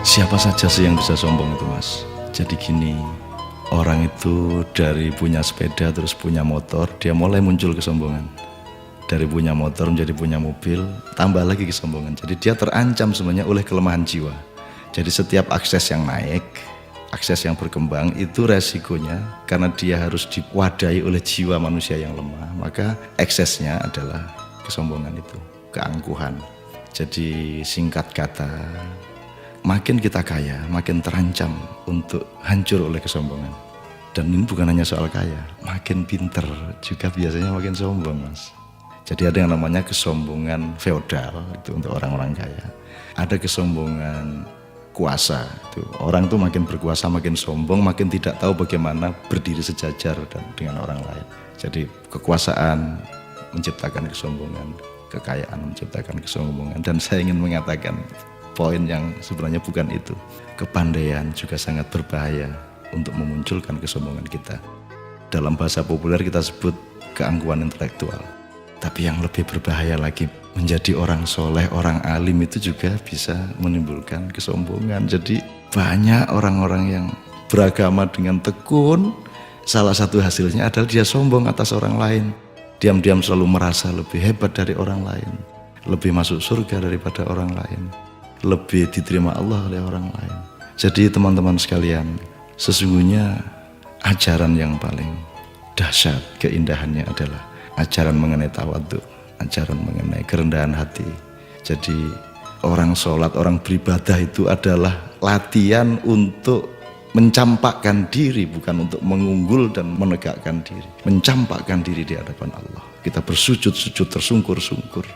Siapa saja sih yang bisa sombong itu, Mas? Jadi gini, orang itu dari punya sepeda terus punya motor, dia mulai muncul kesombongan. Dari punya motor menjadi punya mobil, tambah lagi kesombongan. Jadi dia terancam sebenarnya oleh kelemahan jiwa. Jadi setiap akses yang naik, akses yang berkembang, itu resikonya karena dia harus diwadahi oleh jiwa manusia yang lemah, maka eksesnya adalah kesombongan itu, keangkuhan. Jadi singkat kata, makin kita kaya, makin terancam untuk hancur oleh kesombongan. Dan ini bukan hanya soal kaya, makin pinter juga biasanya makin sombong, Mas. Jadi ada yang namanya kesombongan feodal, itu untuk orang-orang kaya. Ada kesombongan kuasa, itu orang tuh makin berkuasa, makin sombong, makin tidak tahu bagaimana berdiri sejajar dan dengan orang lain. Jadi kekuasaan menciptakan kesombongan, kekayaan menciptakan kesombongan. Dan saya ingin mengatakan poin yang sebenarnya bukan itu. Kepandaian juga sangat berbahaya untuk memunculkan kesombongan kita. Dalam bahasa populer kita sebut keangkuhan intelektual. Tapi yang lebih berbahaya lagi, menjadi orang soleh, orang alim itu juga bisa menimbulkan kesombongan. Jadi banyak orang-orang yang beragama dengan tekun, salah satu hasilnya adalah dia sombong atas orang lain. Diam-diam selalu merasa lebih hebat dari orang lain, lebih masuk surga daripada orang lain, lebih diterima Allah oleh orang lain. Jadi teman-teman sekalian, sesungguhnya ajaran yang paling dahsyat keindahannya adalah ajaran mengenai tawadhu, ajaran mengenai kerendahan hati. Jadi orang sholat, orang beribadah itu adalah latihan untuk mencampakkan diri, bukan untuk mengunggul dan menegakkan diri. Mencampakkan diri di hadapan Allah. Kita bersujud-sujud, tersungkur-sungkur,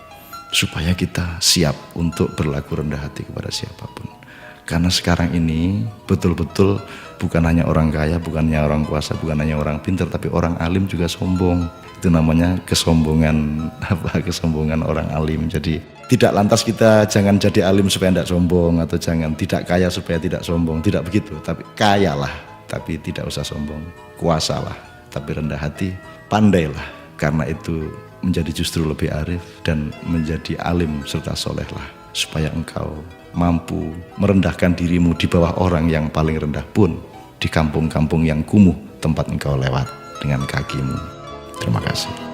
supaya kita siap untuk berlaku rendah hati kepada siapapun. Karena sekarang ini betul-betul bukan hanya orang kaya, bukan hanya orang kuasa, bukan hanya orang pintar, tapi orang alim juga sombong. Itu namanya kesombongan kesombongan orang alim. Jadi tidak lantas kita jangan jadi alim supaya tidak sombong, atau jangan tidak kaya supaya tidak sombong, tidak begitu. Tapi kayalah tapi tidak usah sombong, kuasalah tapi rendah hati, pandailah, karena itu menjadi justru lebih arif dan menjadi alim serta solehlah, supaya engkau mampu merendahkan dirimu di bawah orang yang paling rendah pun di kampung-kampung yang kumuh tempat engkau lewat dengan kakimu. Terima kasih.